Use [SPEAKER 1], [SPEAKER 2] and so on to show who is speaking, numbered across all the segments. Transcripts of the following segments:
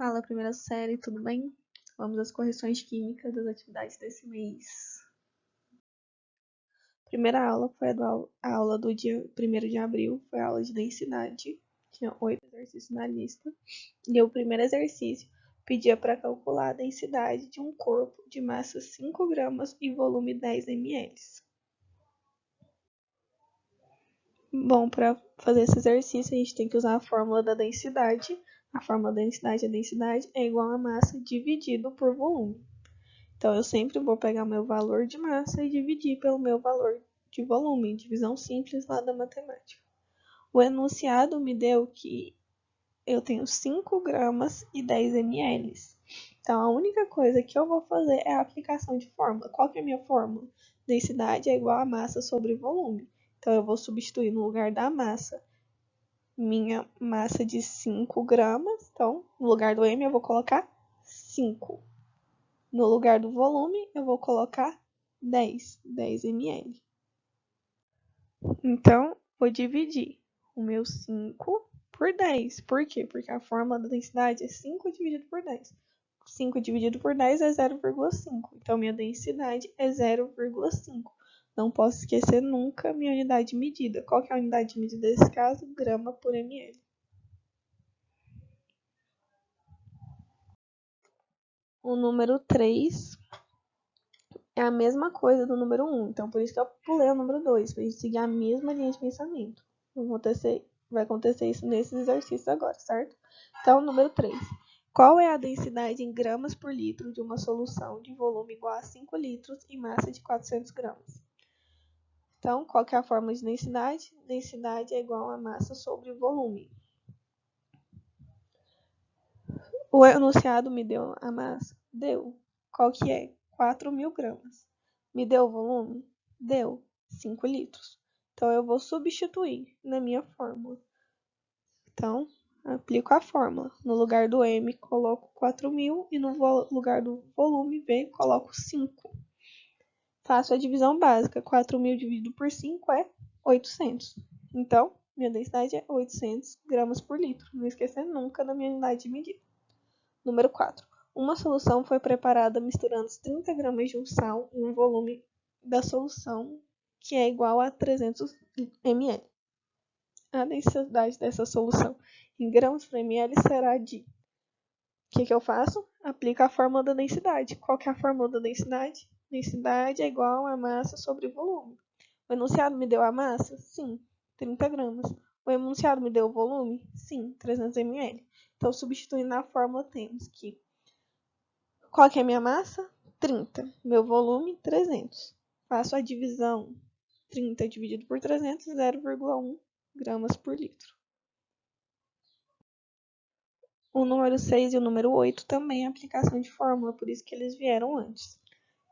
[SPEAKER 1] Fala, primeira série, tudo bem? Vamos às correções químicas das atividades desse mês. Primeira aula foi a aula do dia 1º de abril, foi a aula de densidade. Tinha 8 exercícios na lista. E o primeiro exercício pedia para calcular a densidade de um corpo de massa 5 gramas e volume 10 ml. Bom, para fazer esse exercício, a gente tem que usar a fórmula da densidade. A fórmula da densidade, é igual a massa dividido por volume. Então, eu sempre vou pegar o meu valor de massa e dividir pelo meu valor de volume, divisão simples lá da matemática. O enunciado me deu que eu tenho 5 gramas e 10 ml. Então, a única coisa que eu vou fazer é a aplicação de fórmula. Qual que é a minha fórmula? Densidade é igual a massa sobre volume. Então, eu vou substituir no lugar da massa minha massa de 5 gramas. Então, no lugar do M, eu vou colocar 5. No lugar do volume, eu vou colocar 10 ml. Então, vou dividir o meu 5 por 10. Por quê? Porque a fórmula da densidade é 5 dividido por 10. 5 dividido por 10 é 0,5. Então, minha densidade é 0,5. Não posso esquecer nunca minha unidade de medida. Qual que é a unidade de medida desse caso? Grama por ml. O número 3 é a mesma coisa do número 1. Então, por isso que eu pulei o número 2, para a gente seguir a mesma linha de pensamento. Vai acontecer isso nesses exercícios agora, certo? Então, número 3. Qual é a densidade em gramas por litro de uma solução de volume igual a 5 litros e massa de 400 gramas? Então, qual que é a fórmula de densidade? Densidade é igual a massa sobre volume. O enunciado me deu a massa? Deu. Qual que é? 4.000 gramas. Me deu o volume? Deu. 5 litros. Então, eu vou substituir na minha fórmula. Então, aplico a fórmula. No lugar do M, coloco 4.000 e no lugar do volume V, coloco 5. Faço a divisão básica. 4.000 dividido por 5 é 800. Então, minha densidade é 800 gramas por litro. Não esquecer nunca da minha unidade de medida. Número 4. Uma solução foi preparada misturando 30 gramas de um sal em um volume da solução que é igual a 300 ml. A densidade dessa solução em gramas por ml será de... O que eu faço? Aplico a fórmula da densidade. Qual que é a fórmula da densidade? Densidade é igual a massa sobre volume. O enunciado me deu a massa? Sim, 30 gramas. O enunciado me deu o volume? Sim, 300 ml. Então, substituindo na fórmula, temos que... Qual que é a minha massa? 30. Meu volume, 300. Faço a divisão. 30 dividido por 300, 0,1 gramas por litro. O número 6 e o número 8 também é aplicação de fórmula, por isso que eles vieram antes.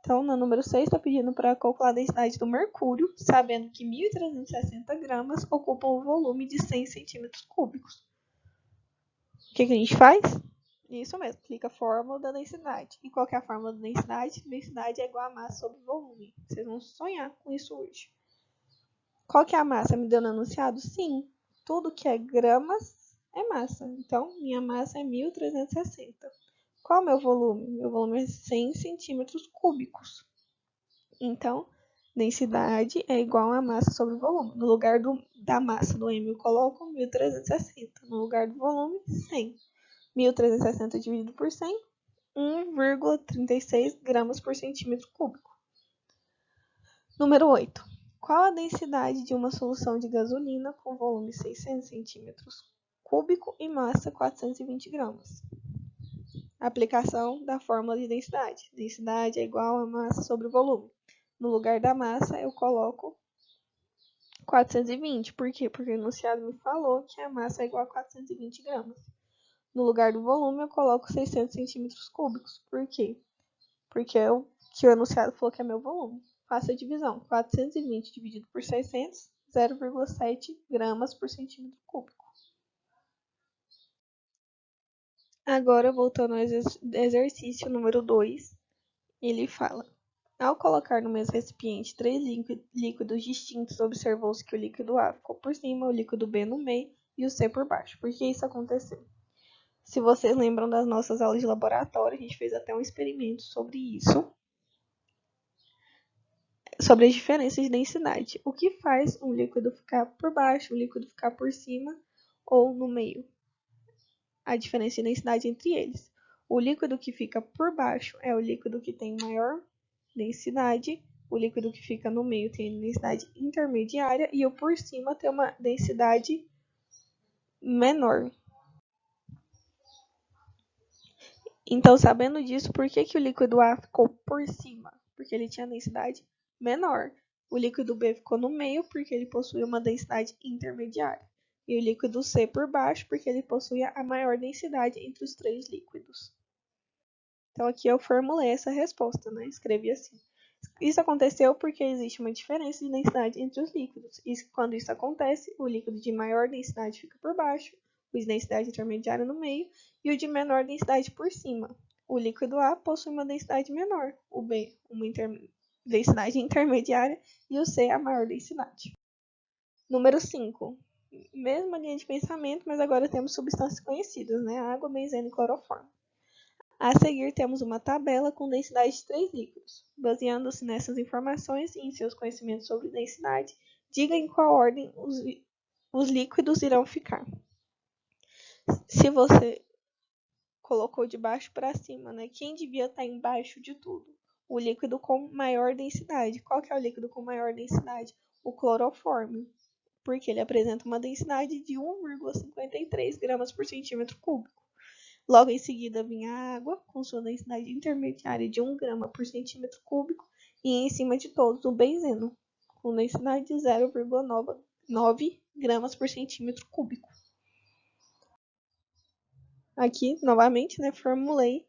[SPEAKER 1] Então, no número 6, está pedindo para calcular a densidade do mercúrio, sabendo que 1.360 gramas ocupam o volume de 100 centímetros cúbicos. O que a gente faz? Isso mesmo, aplica a fórmula da densidade. E qual que é a fórmula da densidade? Densidade é igual a massa sobre volume. Vocês vão sonhar com isso hoje. Qual que é a massa? Me deu no enunciado? Sim. Tudo que é gramas é massa. Então, minha massa é 1.360. Qual é o meu volume? Meu volume é 100 centímetros cúbicos. Então, densidade é igual a massa sobre volume. No lugar da massa do M, eu coloco 1.360. No lugar do volume, 100. 1.360 dividido por 100, 1,36 gramas por centímetro cúbico. Número 8. Qual a densidade de uma solução de gasolina com volume 600 centímetros cúbico e massa 420 gramas? Aplicação da fórmula de densidade. Densidade é igual a massa sobre volume. No lugar da massa, eu coloco 420. Por quê? Porque o enunciado me falou que a massa é igual a 420 gramas. No lugar do volume, eu coloco 600 centímetros cúbicos. Por quê? Porque o enunciado falou que é meu volume. Faço a divisão. 420 dividido por 600, 0,7 gramas por centímetro cúbico. Agora, voltando ao exercício número 2, ele fala: ao colocar no mesmo recipiente 3 líquidos distintos, observou-se que o líquido A ficou por cima, o líquido B no meio e o C por baixo. Por que isso aconteceu? Se vocês lembram das nossas aulas de laboratório, a gente fez até um experimento sobre isso, sobre as diferenças de densidade. O que faz um líquido ficar por baixo, um líquido ficar por cima ou no meio? A diferença de densidade entre eles. O líquido que fica por baixo é o líquido que tem maior densidade, o líquido que fica no meio tem densidade intermediária e o por cima tem uma densidade menor. Então, sabendo disso, por que o líquido A ficou por cima? Porque ele tinha densidade menor. O líquido B ficou no meio, porque ele possui uma densidade intermediária. E o líquido C por baixo, porque ele possui a maior densidade entre os três líquidos. Então, aqui eu formulei essa resposta, né? Escrevi assim. Isso aconteceu porque existe uma diferença de densidade entre os líquidos. E quando isso acontece, o líquido de maior densidade fica por baixo, o de densidade intermediária no meio e o de menor densidade por cima. O líquido A possui uma densidade menor, o B uma densidade intermediária e o C a maior densidade. Número 5. Mesma linha de pensamento, mas agora temos substâncias conhecidas, né? Água, benzeno e cloroformo. A seguir, temos uma tabela com densidade de 3 líquidos. Baseando-se nessas informações e em seus conhecimentos sobre densidade, diga em qual ordem os líquidos irão ficar. Se você colocou de baixo para cima, né? Quem devia estar embaixo de tudo? O líquido com maior densidade. Qual que é o líquido com maior densidade? O cloroformo, porque ele apresenta uma densidade de 1,53 gramas por centímetro cúbico. Logo em seguida vinha a água, com sua densidade intermediária de 1 grama por centímetro cúbico, e em cima de todos o benzeno, com densidade de 0,9 gramas por centímetro cúbico. Aqui, novamente, né, formulei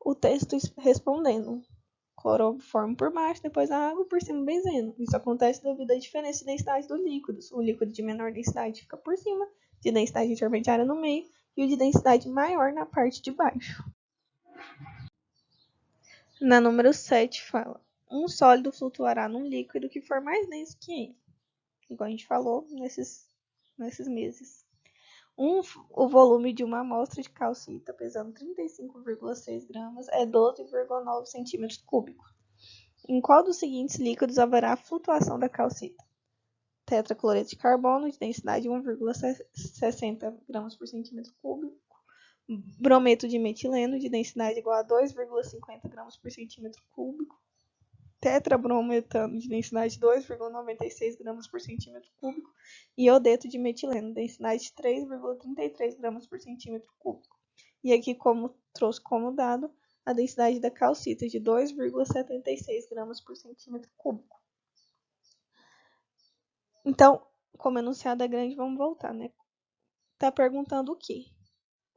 [SPEAKER 1] o texto respondendo. Cloroformo por baixo, depois a água, por cima o benzeno. Isso acontece devido à diferença de densidade dos líquidos. O líquido de menor densidade fica por cima, de densidade intermediária no meio, e o de densidade maior na parte de baixo. Na número 7 fala: um sólido flutuará num líquido que for mais denso que ele. Igual a gente falou nesses meses. O volume de uma amostra de calcita pesando 35,6 gramas é 12,9 centímetros cúbicos. Em qual dos seguintes líquidos haverá flutuação da calcita? Tetracloreto de carbono, de densidade 1,60 gramas por centímetro cúbico. Brometo de metileno, de densidade igual a 2,50 gramas por centímetro cúbico. Tetrabromoetano, de densidade 2,96 gramas por centímetro cúbico. E iodeto de metileno, densidade de 3,33 gramas por centímetro cúbico. E aqui, como trouxe como dado, a densidade da calcita de 2,76 gramas por centímetro cúbico. Então, como enunciado é grande, vamos voltar, né? Está perguntando o quê?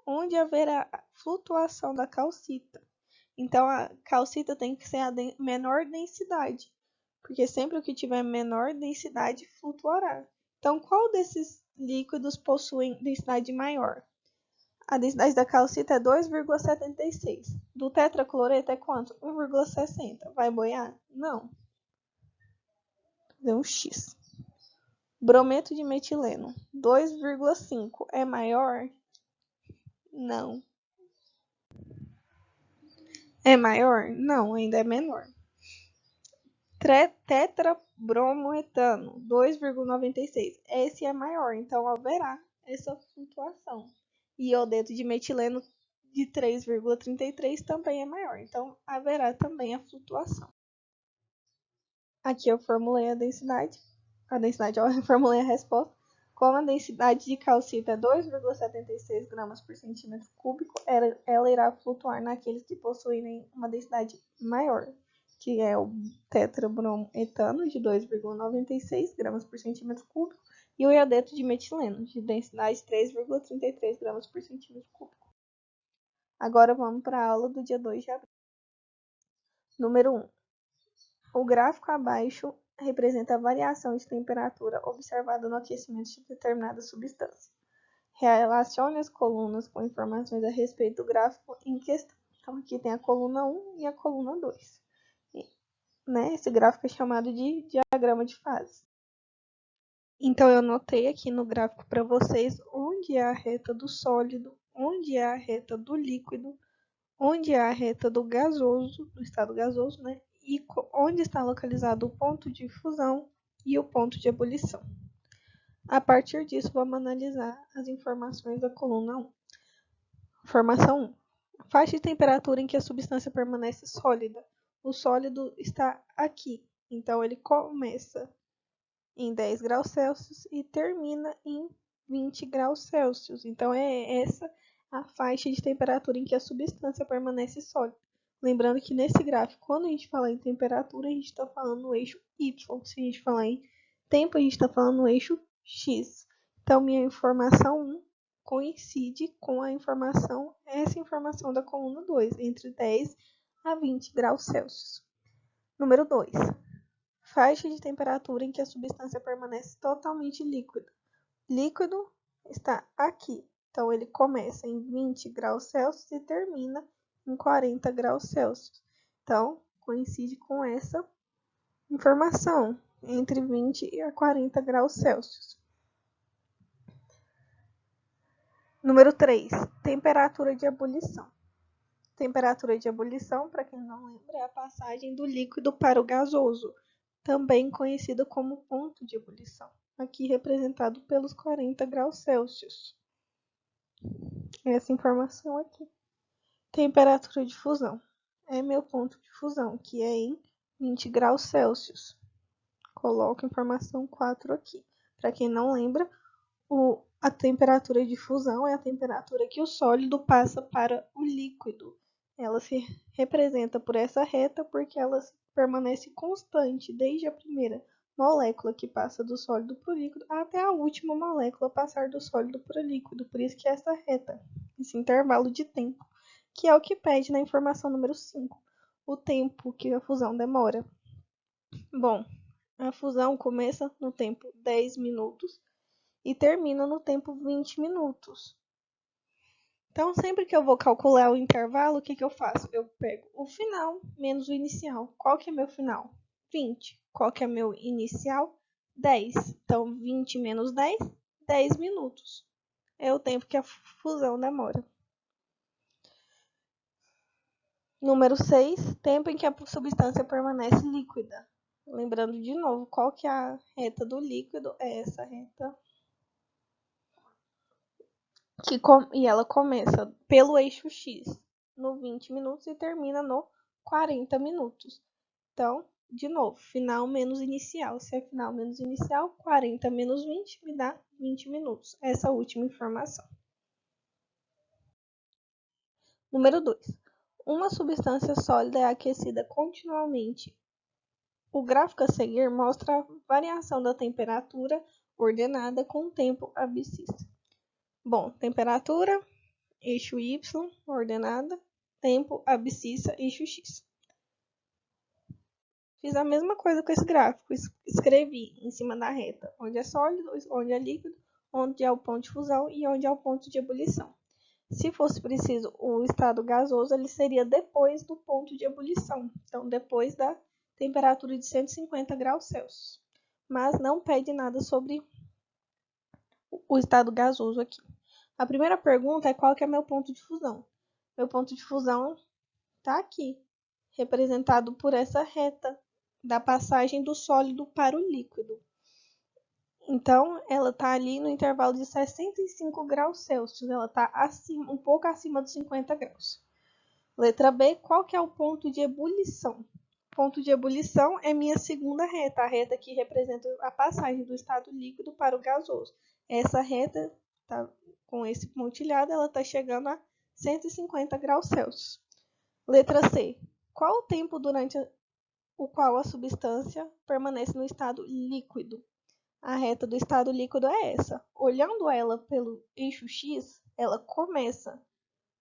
[SPEAKER 1] Onde haverá flutuação da calcita? Então, a calcita tem que ser a menor densidade, porque sempre o que tiver menor densidade flutuará. Então, qual desses líquidos possui densidade maior? A densidade da calcita é 2,76. Do tetracloreto é quanto? 1,60. Vai boiar? Não. Deu um X. Brometo de metileno, 2,5. É maior? Não. É maior? Não, ainda é menor. Tetrabromoetano, 2,96. Esse é maior, então haverá essa flutuação. E iodeto de metileno de 3,33 também é maior, então haverá também a flutuação. Aqui eu formulei a densidade, eu formulei a resposta. Como a densidade de calcita é 2,76 gramas por centímetro cúbico, ela irá flutuar naqueles que possuírem uma densidade maior, que é o tetrabromoetano, de 2,96 gramas por centímetro cúbico, e o iodeto de metileno, de densidade de 3,33 gramas por centímetro cúbico. Agora vamos para a aula do dia 2 de abril. Número 1. O gráfico abaixo representa a variação de temperatura observada no aquecimento de determinada substância. Relacione as colunas com informações a respeito do gráfico em questão. Então, aqui tem a coluna 1 e a coluna 2. Esse gráfico é chamado de diagrama de fases. Então, eu anotei aqui no gráfico para vocês onde é a reta do sólido onde é a reta do líquido, onde é a reta do gasoso, do estado gasoso, né? E onde está localizado o ponto de fusão e o ponto de ebulição. A partir disso, vamos analisar as informações da coluna 1. Informação 1. Faixa de temperatura em que a substância permanece sólida. O sólido está aqui, então ele começa em 10 graus Celsius e termina em 20 graus Celsius. Então, é essa a faixa de temperatura em que a substância permanece sólida. Lembrando que nesse gráfico, quando a gente fala em temperatura, a gente está falando no eixo Y. Se a gente falar em tempo, a gente está falando no eixo X. Então, minha informação 1 coincide com essa informação da coluna 2, entre 10 a 20 graus Celsius. Número 2. Faixa de temperatura em que a substância permanece totalmente líquida. Líquido está aqui, então ele começa em 20 graus Celsius e termina em 40 graus Celsius. Então, coincide com essa informação, entre 20 e 40 graus Celsius. Número 3. Temperatura de ebulição. Temperatura de ebulição, para quem não lembra, é a passagem do líquido para o gasoso, também conhecida como ponto de ebulição, aqui representado pelos 40 graus Celsius. Essa informação aqui. Temperatura de fusão. É meu ponto de fusão, que é em 20 graus Celsius. Coloco a informação 4 aqui. Para quem não lembra, a temperatura de fusão é a temperatura que o sólido passa para o líquido. Ela se representa por essa reta porque ela permanece constante desde a primeira molécula que passa do sólido para o líquido até a última molécula passar do sólido para o líquido. Por isso que é essa reta, esse intervalo de tempo, que é o que pede na informação número 5, o tempo que a fusão demora. Bom, a fusão começa no tempo 10 minutos e termina no tempo 20 minutos. Então, sempre que eu vou calcular o intervalo, o que eu faço? Eu pego o final menos o inicial. Qual que é meu final? 20. Qual que é meu inicial? 10. Então, 20 menos 10, 10 minutos. É o tempo que a fusão demora. Número 6, tempo em que a substância permanece líquida. Lembrando de novo, qual que é a reta do líquido? É essa reta. E ela começa pelo eixo X no 20 minutos e termina no 40 minutos. Então, de novo, final menos inicial. Se é final menos inicial, 40 menos 20 me dá 20 minutos. Essa última informação. Número 2. Uma substância sólida é aquecida continuamente. O gráfico a seguir mostra a variação da temperatura ordenada com o tempo abscissa. Bom, temperatura, eixo Y, ordenada, tempo, abscissa, eixo X. Fiz a mesma coisa com esse gráfico, escrevi em cima da reta onde é sólido, onde é líquido, onde é o ponto de fusão e onde é o ponto de ebulição. Se fosse preciso o estado gasoso, ele seria depois do ponto de ebulição, então depois da temperatura de 150 graus Celsius. Mas não pede nada sobre o estado gasoso aqui. A primeira pergunta é qual que é meu ponto de fusão. Meu ponto de fusão está aqui, representado por essa reta da passagem do sólido para o líquido. Então, ela está ali no intervalo de 65 graus Celsius, ela está um pouco acima dos 50 graus. Letra B, qual que é o ponto de ebulição? O ponto de ebulição é minha segunda reta, a reta que representa a passagem do estado líquido para o gasoso. Essa reta, tá, com esse pontilhado, ela está chegando a 150 graus Celsius. Letra C, qual o tempo durante o qual a substância permanece no estado líquido? A reta do estado líquido é essa. Olhando ela pelo eixo X, ela começa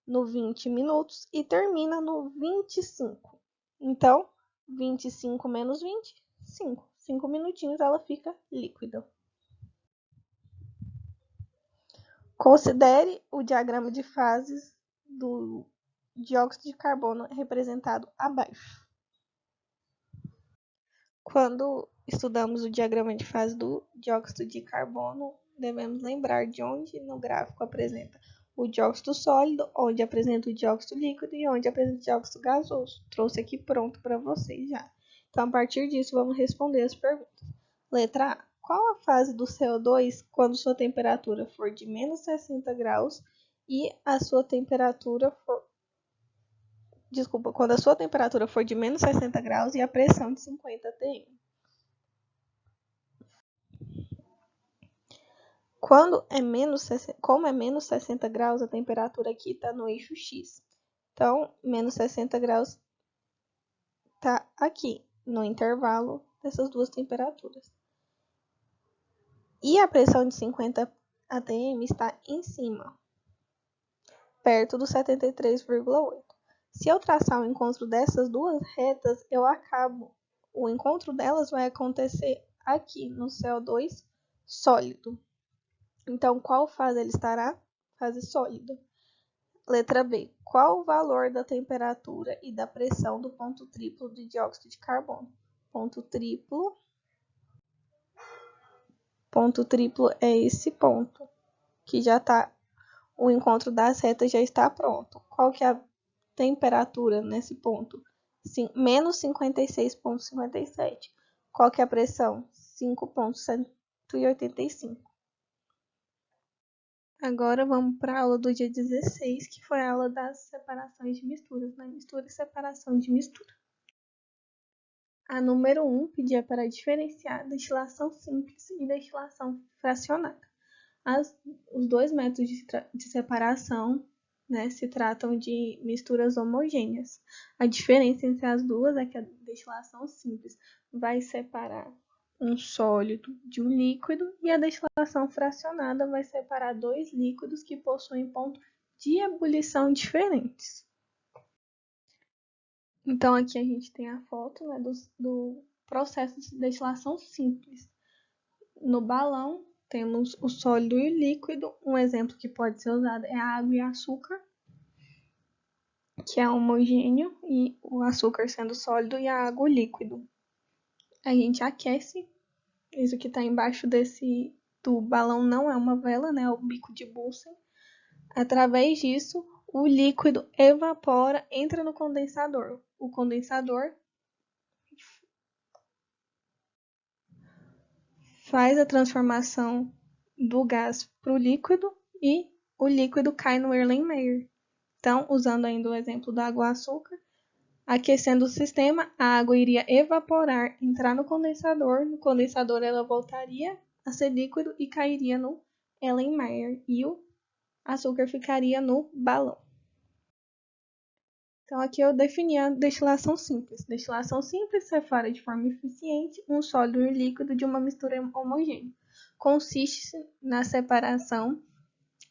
[SPEAKER 1] no 20 minutos e termina no 25. Então, 25 menos 20, 5. 5 minutinhos ela fica líquida. Considere o diagrama de fases do dióxido de carbono representado abaixo. Quando estudamos o diagrama de fase do dióxido de carbono, devemos lembrar de onde no gráfico apresenta o dióxido sólido, onde apresenta o dióxido líquido e onde apresenta o dióxido gasoso. Trouxe aqui pronto para vocês já. Então, a partir disso, vamos responder as perguntas. Letra A. Qual a fase do CO2 quando sua temperatura for de menos 60 graus e a sua temperatura for... quando a sua temperatura for de menos 60 graus e a pressão de 50 atm. Como é menos 60 graus, a temperatura aqui está no eixo X. Então, menos 60 graus está aqui, no intervalo dessas duas temperaturas. E a pressão de 50 atm está em cima, perto do 73,8. Se eu traçar o encontro dessas duas retas, o encontro delas vai acontecer aqui no CO2 sólido. Então, qual fase ele estará? Fase sólida. Letra B. Qual o valor da temperatura e da pressão do ponto triplo de dióxido de carbono? Ponto triplo é esse ponto, que já está, o encontro das retas já está pronto. Qual que é a temperatura nesse ponto? Menos 56,57. Qual que é a pressão? 5,185. Agora vamos para a aula do dia 16, que foi a aula das separações de misturas, né? Mistura e separação de mistura. A número 1 pedia para diferenciar destilação simples e destilação fracionada. Os dois métodos de separação, né, se tratam de misturas homogêneas. A diferença entre as duas é que a destilação simples vai separar um sólido de um líquido e a destilação fracionada vai separar dois líquidos que possuem pontos de ebulição diferentes. Então, aqui a gente tem a foto, né, do processo de destilação simples. No balão, temos o sólido e o líquido. Um exemplo que pode ser usado é a água e açúcar, que é homogêneo, e o açúcar sendo sólido e a água líquido. A gente aquece. Isso que está embaixo do balão não é uma vela, né? É o bico de Bunsen. Através disso, o líquido evapora, entra no condensador. O condensador faz a transformação do gás para o líquido e o líquido cai no Erlenmeyer. Então, usando ainda o exemplo da água-açúcar, aquecendo o sistema, a água iria evaporar, entrar no condensador ela voltaria a ser líquido e cairia no Erlenmeyer e o açúcar ficaria no balão. Então, aqui eu defini a destilação simples. Destilação simples separa de forma eficiente um sólido e um líquido de uma mistura homogênea. Consiste na separação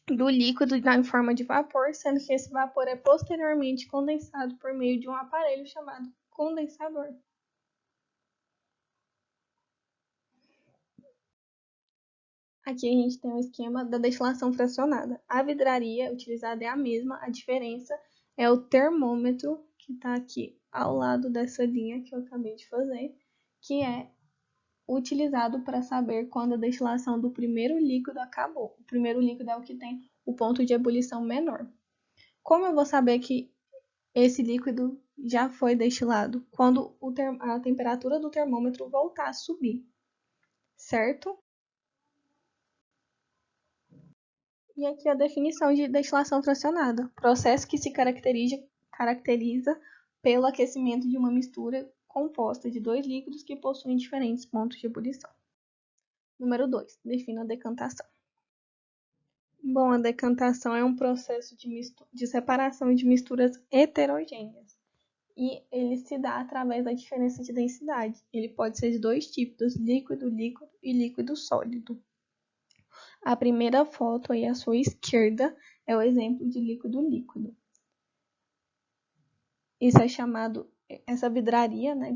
[SPEAKER 1] do líquido em forma de vapor, sendo que esse vapor é posteriormente condensado por meio de um aparelho chamado condensador. Aqui a gente tem o esquema da destilação fracionada. A vidraria utilizada é a mesma, a diferença é o termômetro, que está aqui ao lado dessa linha que eu acabei de fazer, que é utilizado para saber quando a destilação do primeiro líquido acabou. O primeiro líquido é o que tem o ponto de ebulição menor. Como eu vou saber que esse líquido já foi destilado? Quando a temperatura do termômetro voltar a subir, certo? E aqui a definição de destilação fracionada. Processo que se caracteriza pelo aquecimento de uma mistura composta de dois líquidos que possuem diferentes pontos de ebulição. Número 2. Defina a decantação. Bom, a decantação é um processo de separação de misturas heterogêneas. E ele se dá através da diferença de densidade. Ele pode ser de dois tipos, líquido-líquido e líquido-sólido. A primeira foto aí à sua esquerda é o exemplo de líquido-líquido. Isso é chamado, essa vidraria, né,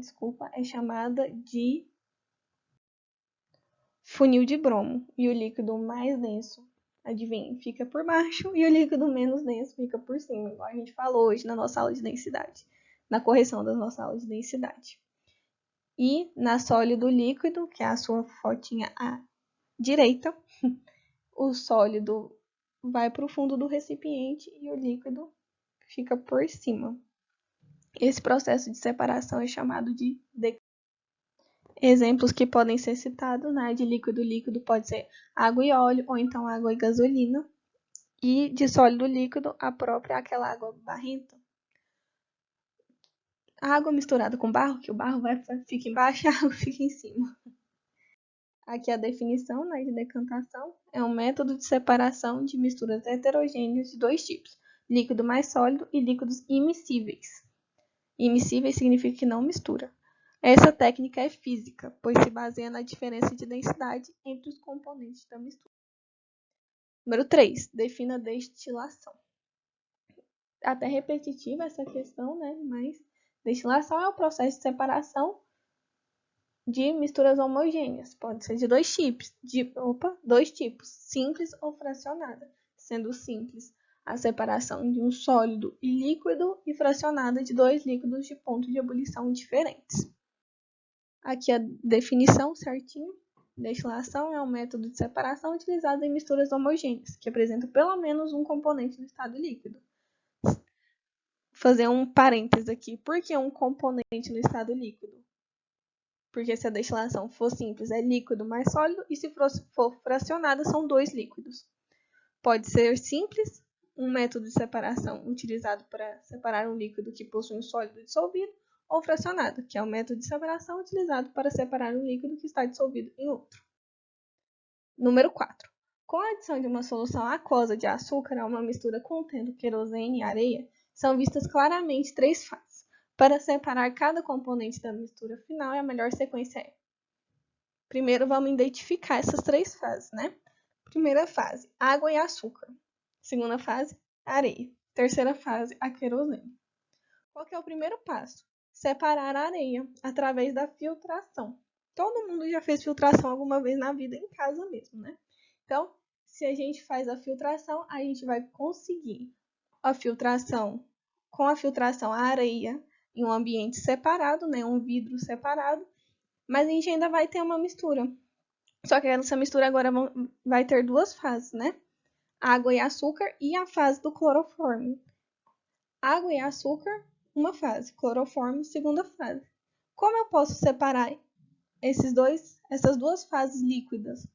[SPEAKER 1] é chamada de funil de bromo. E o líquido mais denso, adivinha, fica por baixo e o líquido menos denso fica por cima, igual a gente falou hoje na nossa aula de densidade, na correção da nossa aula de densidade. E na sólido líquido, que é a sua fotinha à direita, o sólido vai para o fundo do recipiente e o líquido fica por cima. Esse processo de separação é chamado de decantação. Exemplos que podem ser citados, né, de líquido pode ser água e óleo, ou então água e gasolina. E de sólido líquido, a própria aquela água barrenta. A água misturada com barro, que o barro fica embaixo e a água fica em cima. Aqui a definição, né, de decantação é um método de separação de misturas heterogêneas de dois tipos, líquido mais sólido e líquidos immiscíveis. Immiscíveis significa que não mistura. Essa técnica é física, pois se baseia na diferença de densidade entre os componentes da mistura. Número 3. Defina a destilação. Até repetitiva essa questão, né? Mas destilação é o processo de separação de misturas homogêneas. Pode ser de dois tipos, simples ou fracionada. Sendo simples a separação de um sólido e líquido e fracionada de dois líquidos de ponto de ebulição diferentes. Aqui a definição certinho. Destilação é um método de separação utilizado em misturas homogêneas, que apresentam pelo menos um componente no estado líquido. Fazer um parênteses aqui. Por que um componente no estado líquido? Porque se a destilação for simples, é líquido mais sólido, e se for fracionada, são dois líquidos. Pode ser simples, um método de separação utilizado para separar um líquido que possui um sólido dissolvido, ou fracionado, que é o método de separação utilizado para separar um líquido que está dissolvido em outro. Número 4. Com a adição de uma solução aquosa de açúcar a uma mistura contendo querosene e areia, são vistas claramente três fases. Para separar cada componente da mistura final, a melhor sequência é: primeiro, vamos identificar essas três fases, né? Primeira fase, água e açúcar. Segunda fase, areia. Terceira fase, a querosene. Qual que é o primeiro passo? Separar a areia através da filtração. Todo mundo já fez filtração alguma vez na vida, em casa mesmo, né? Então, se a gente faz a filtração, a gente vai conseguir a filtração, com a filtração, a areia em um ambiente separado, né? Um vidro separado, mas a gente ainda vai ter uma mistura. Só que essa mistura agora vai ter duas fases, né? Água e açúcar e a fase do cloroformo. Água e açúcar, uma fase. Cloroformo, segunda fase. Como eu posso separar essas duas fases líquidas?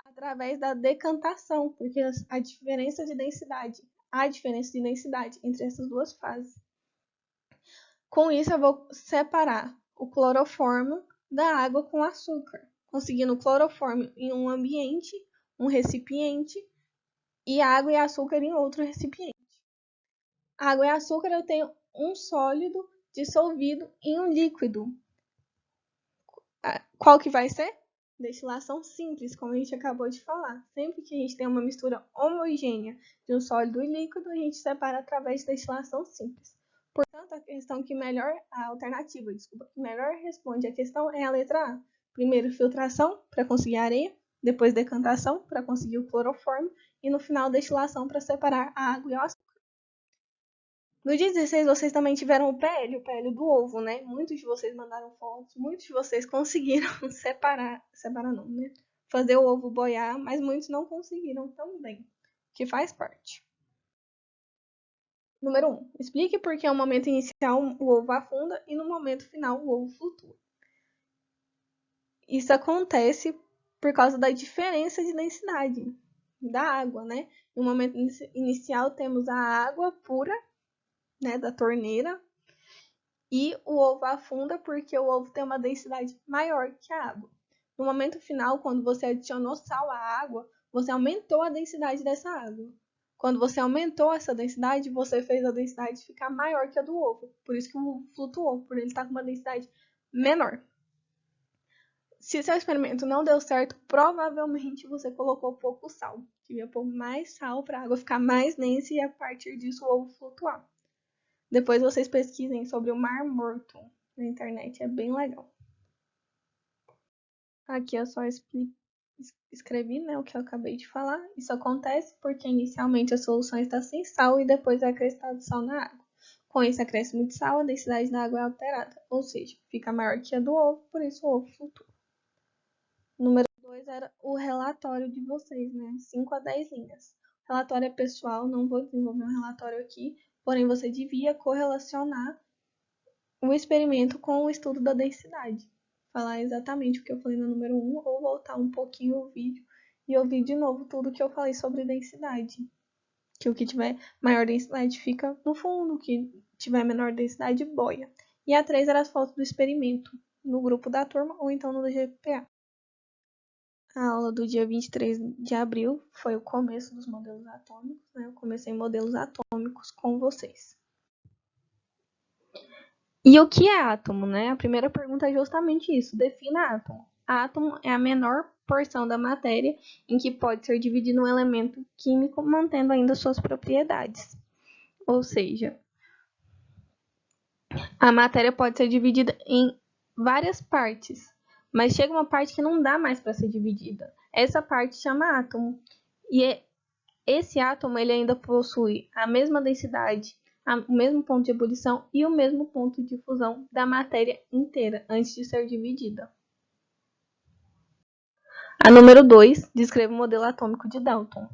[SPEAKER 1] Através da decantação, porque há diferença de densidade entre essas duas fases. Com isso, eu vou separar o cloroformo da água com açúcar, conseguindo o cloroformo em um ambiente, um recipiente, e água e açúcar em outro recipiente. Água e açúcar eu tenho um sólido dissolvido em um líquido. Qual que vai ser? Destilação simples, como a gente acabou de falar. Sempre que a gente tem uma mistura homogênea de um sólido e líquido, a gente separa através de destilação simples. Portanto, a alternativa que melhor responde a questão é a letra A. Primeiro, filtração para conseguir a areia, depois decantação para conseguir o cloroformo e no final destilação para separar a água e o açúcar. No dia 16, vocês também tiveram o PL do ovo, né? Muitos de vocês mandaram fotos, muitos de vocês conseguiram fazer o ovo boiar, mas muitos não conseguiram também, que faz parte. Número 1. Explique por que no momento inicial o ovo afunda e no momento final o ovo flutua. Isso acontece por causa da diferença de densidade da água, né? No momento inicial temos a água pura, né, da torneira, e o ovo afunda porque o ovo tem uma densidade maior que a água. No momento final, quando você adicionou sal à água, você aumentou a densidade dessa água. Quando você aumentou essa densidade, você fez a densidade ficar maior que a do ovo. Por isso que o ovo flutuou, por ele estar com uma densidade menor. Se seu experimento não deu certo, provavelmente você colocou pouco sal. Devia pôr mais sal para a água ficar mais densa e a partir disso o ovo flutuar. Depois vocês pesquisem sobre o Mar Morto na internet, é bem legal. Aqui eu só escrevi, né, o que eu acabei de falar. Isso acontece porque inicialmente a solução está sem sal e depois é acrescentado sal na água. Com esse acréscimo de sal, a densidade da água é alterada, ou seja, fica maior que a do ovo, por isso o ovo flutua. Número 2 era o relatório de vocês, né? 5 a 10 linhas. O Relatório é pessoal, não vou desenvolver um relatório aqui, porém você devia correlacionar o experimento com o estudo da densidade. Falar exatamente o que eu falei no número 1 ou voltar um pouquinho o vídeo e ouvir de novo tudo que eu falei sobre densidade. Que o que tiver maior densidade fica no fundo, o que tiver menor densidade boia. E a 3 era as fotos do experimento no grupo da turma ou então no GPA. A aula do dia 23 de abril foi o começo dos modelos atômicos, né? Eu comecei modelos atômicos com vocês. E o que é átomo, né? A primeira pergunta é justamente isso, defina átomo. Átomo é a menor porção da matéria em que pode ser dividido um elemento químico mantendo ainda suas propriedades. Ou seja, a matéria pode ser dividida em várias partes, mas chega uma parte que não dá mais para ser dividida. Essa parte chama átomo. E esse átomo ele ainda possui a mesma densidade, o mesmo ponto de ebulição e o mesmo ponto de fusão da matéria inteira antes de ser dividida. A número 2 descreve o modelo atômico de Dalton.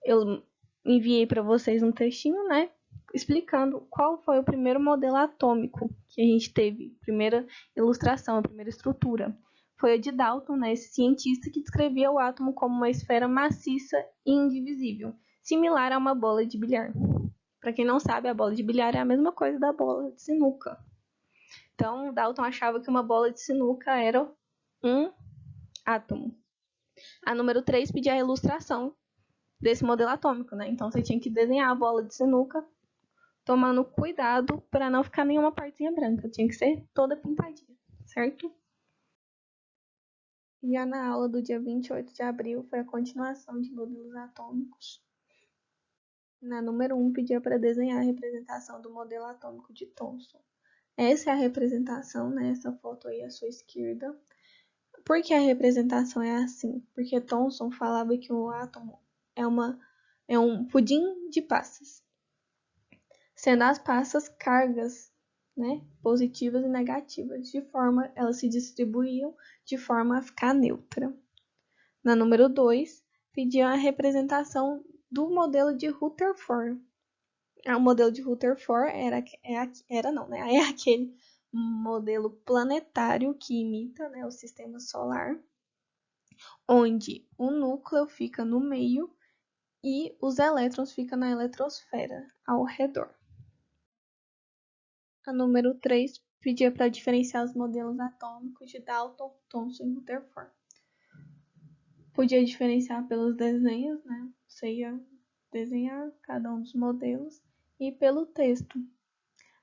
[SPEAKER 1] Eu enviei para vocês um textinho, né, explicando qual foi o primeiro modelo atômico que a gente teve, primeira ilustração, a primeira estrutura. Foi a de Dalton, né, esse cientista que descrevia o átomo como uma esfera maciça e indivisível, similar a uma bola de bilhar. Para quem não sabe, a bola de bilhar é a mesma coisa da bola de sinuca. Então, Dalton achava que uma bola de sinuca era um átomo. A número 3 pedia a ilustração desse modelo atômico, né? Então, você tinha que desenhar a bola de sinuca, tomando cuidado para não ficar nenhuma partezinha branca. Tinha que ser toda pintadinha, certo? Já na aula do dia 28 de abril foi a continuação de modelos atômicos. Na número 1, pedia para desenhar a representação do modelo atômico de Thomson. Essa é a representação, né? Essa foto aí à sua esquerda. Por que a representação é assim? Porque Thomson falava que o átomo é um pudim de passas, sendo as passas cargas, né, positivas e negativas, elas se distribuíam de forma a ficar neutra. Na número 2, pediam a representação do modelo de Rutherford. O modelo de Rutherford é aquele modelo planetário que imita, né, o sistema solar, onde o núcleo fica no meio e os elétrons ficam na eletrosfera ao redor. A número 3 pedia para diferenciar os modelos atômicos de Dalton, Thomson e Rutherford. Podia diferenciar pelos desenhos, né? Você ia desenhar cada um dos modelos e pelo texto.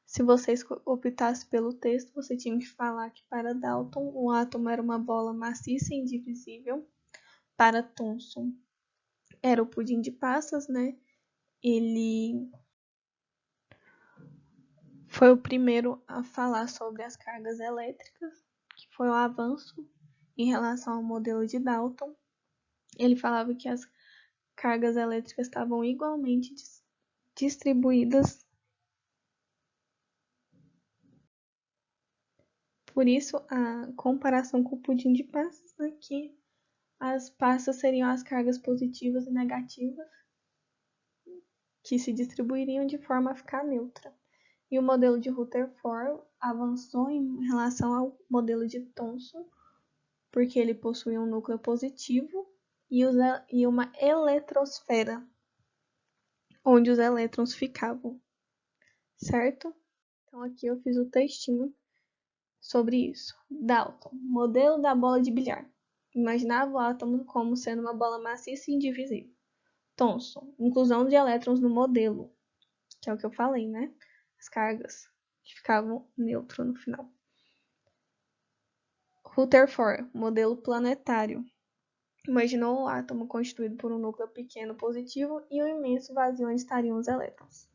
[SPEAKER 1] Se você optasse pelo texto, você tinha que falar que para Dalton o átomo era uma bola maciça e indivisível. Para Thomson era o pudim de passas, né? Ele foi o primeiro a falar sobre as cargas elétricas, que foi um avanço em relação ao modelo de Dalton. Ele falava que as cargas elétricas estavam igualmente distribuídas. Por isso, a comparação com o pudim de passas, né, que as passas seriam as cargas positivas e negativas, que se distribuiriam de forma a ficar neutra. E o modelo de Rutherford avançou em relação ao modelo de Thomson, porque ele possuía um núcleo positivo e uma eletrosfera, onde os elétrons ficavam, certo? Então aqui eu fiz o textinho sobre isso. Dalton, modelo da bola de bilhar. Imaginava o átomo como sendo uma bola maciça e indivisível. Thomson, inclusão de elétrons no modelo, que é o que eu falei, né? As cargas que ficavam neutro no final. Rutherford, modelo planetário. Imaginou o átomo constituído por um núcleo pequeno positivo e um imenso vazio onde estariam os elétrons.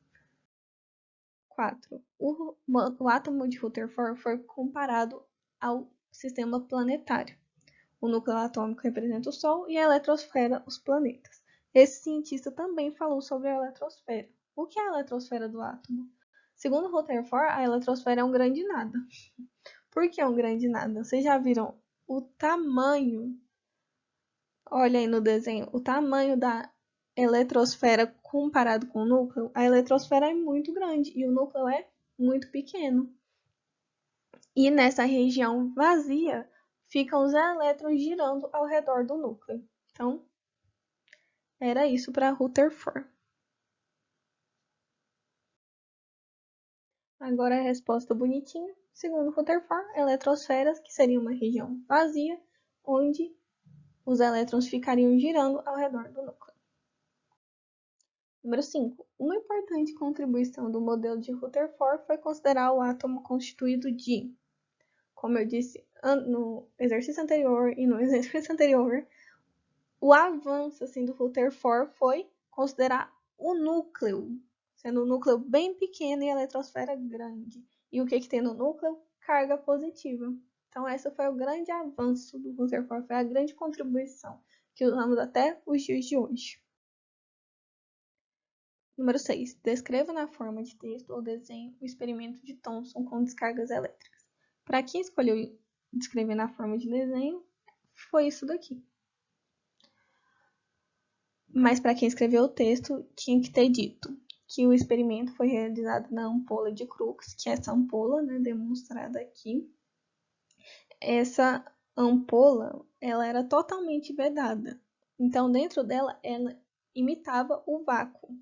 [SPEAKER 1] 4. O átomo de Rutherford foi comparado ao sistema planetário. O núcleo atômico representa o Sol e a eletrosfera os planetas. Esse cientista também falou sobre a eletrosfera. O que é a eletrosfera do átomo? Segundo Rutherford, a eletrosfera é um grande nada. Por que é um grande nada? Vocês já viram o tamanho? Olha aí no desenho, o tamanho da eletrosfera comparado com o núcleo, a eletrosfera é muito grande e o núcleo é muito pequeno. E nessa região vazia ficam os elétrons girando ao redor do núcleo. Então, era isso para Rutherford. Agora a resposta bonitinha. Segundo Rutherford, eletrosferas, que seria uma região vazia, onde os elétrons ficariam girando ao redor do núcleo. Número 5. Uma importante contribuição do modelo de Rutherford foi considerar o átomo constituído de, como eu disse no exercício anterior e no exercício anterior, o avanço assim, do Rutherford foi considerar o núcleo, sendo o núcleo bem pequeno e a eletrosfera grande. E o que tem no núcleo? Carga positiva. Então, esse foi o grande avanço do Rutherford, foi a grande contribuição que usamos até os dias de hoje. Número 6. Descreva na forma de texto ou desenho o experimento de Thomson com descargas elétricas. Para quem escolheu descrever na forma de desenho, foi isso daqui. Mas para quem escreveu o texto, tinha que ter dito que o experimento foi realizado na ampola de Crookes, que é essa ampola, né, demonstrada aqui. Essa ampola, ela era totalmente vedada. Então, dentro dela, ela imitava o vácuo.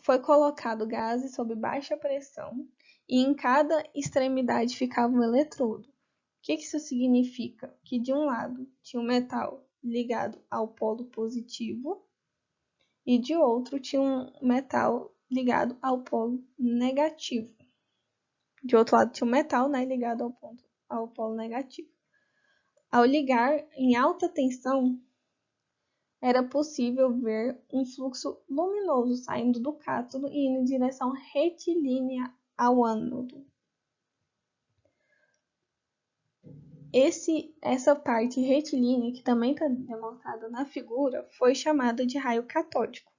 [SPEAKER 1] Foi colocado gases sob baixa pressão e em cada extremidade ficava um eletrodo. O que isso significa? Que de um lado tinha um metal ligado ao polo positivo e de outro tinha um metal ligado ao polo negativo. De outro lado tinha um metal, né, ligado ao polo negativo. Ao ligar em alta tensão, era possível ver um fluxo luminoso saindo do cátodo e indo em direção retilínea ao ânodo. Essa parte retilínea, que também está demonstrada na figura, foi chamada de raio catódico.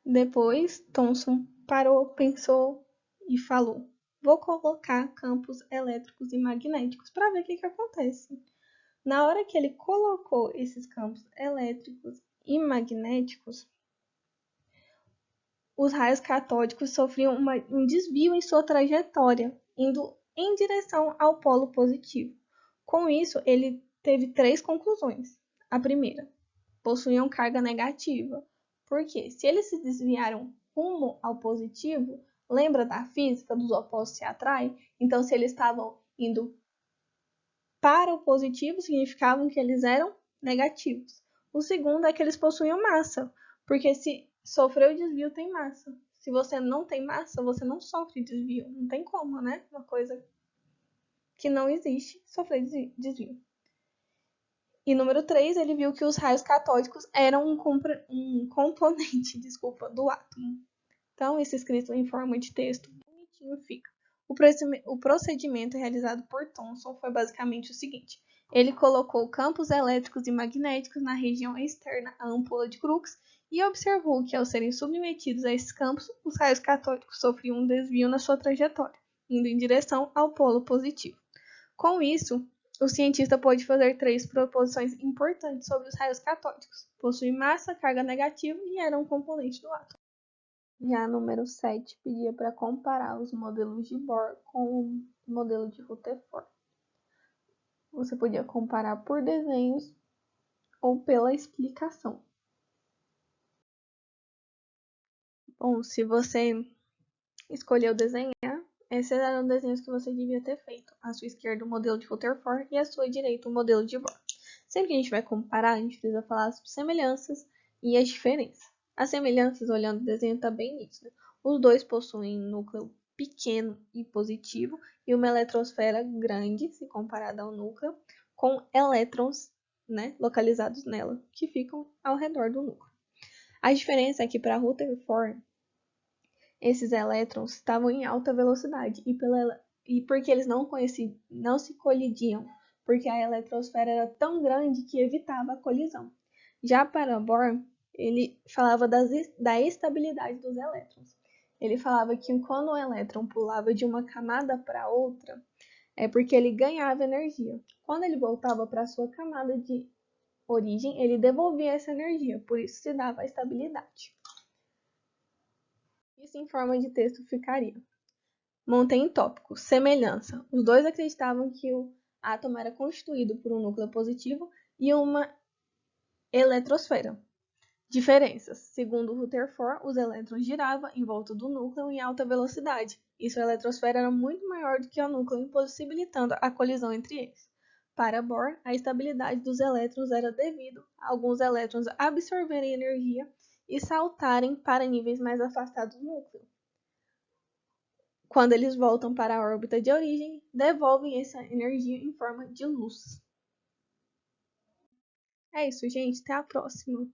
[SPEAKER 1] Depois, Thomson parou, pensou e falou: vou colocar campos elétricos e magnéticos para ver o que acontece. Na hora que ele colocou esses campos elétricos e magnéticos, os raios catódicos sofriam um desvio em sua trajetória, indo em direção ao polo positivo. Com isso, ele teve 3 conclusões. A primeira, possuíam carga negativa. Por quê? Se eles se desviaram rumo ao positivo, lembra da física dos opostos se atraem? Então, se eles estavam indo para o positivo, significavam que eles eram negativos. O segundo é que eles possuíam massa, porque se sofreu desvio, tem massa. Se você não tem massa, você não sofre desvio. Não tem como, né? Uma coisa que não existe, sofrer desvio. E número 3, ele viu que os raios catódicos eram um componente do átomo. Então, isso escrito em forma de texto, bonitinho fica. O procedimento realizado por Thomson foi basicamente o seguinte: ele colocou campos elétricos e magnéticos na região externa à ampola de Crookes e observou que, ao serem submetidos a esses campos, os raios catódicos sofriam um desvio na sua trajetória, indo em direção ao polo positivo. Com isso, o cientista pôde fazer 3 proposições importantes sobre os raios catódicos: possuem massa, carga negativa e eram um componente do átomo. Já número 7 pedia para comparar os modelos de Bohr com o modelo de Rutherford. Você podia comparar por desenhos ou pela explicação. Bom, se você escolheu desenhar, esses eram os desenhos que você devia ter feito. À sua esquerda, o modelo de Rutherford e à sua direita, o modelo de Bohr. Sempre que a gente vai comparar, a gente precisa falar as semelhanças e as diferenças. As semelhanças, olhando o desenho, está bem nítida. Os dois possuem um núcleo pequeno e positivo e uma eletrosfera grande, se comparada ao núcleo, com elétrons, né, localizados nela, que ficam ao redor do núcleo. A diferença é que para Rutherford, esses elétrons estavam em alta velocidade e porque eles não se colidiam, porque a eletrosfera era tão grande que evitava a colisão. Já para Bohr, ele falava da estabilidade dos elétrons. Ele falava que quando o elétron pulava de uma camada para outra, é porque ele ganhava energia. Quando ele voltava para a sua camada de origem, ele devolvia essa energia, por isso se dava a estabilidade. Isso em forma de texto ficaria: montei em tópico, semelhança. Os dois acreditavam que o átomo era constituído por um núcleo positivo e uma eletrosfera. Diferenças. Segundo Rutherford, os elétrons giravam em volta do núcleo em alta velocidade, e sua eletrosfera era muito maior do que o núcleo, impossibilitando a colisão entre eles. Para Bohr, a estabilidade dos elétrons era devido a alguns elétrons absorverem energia e saltarem para níveis mais afastados do núcleo. Quando eles voltam para a órbita de origem, devolvem essa energia em forma de luz. É isso, gente. Até a próxima.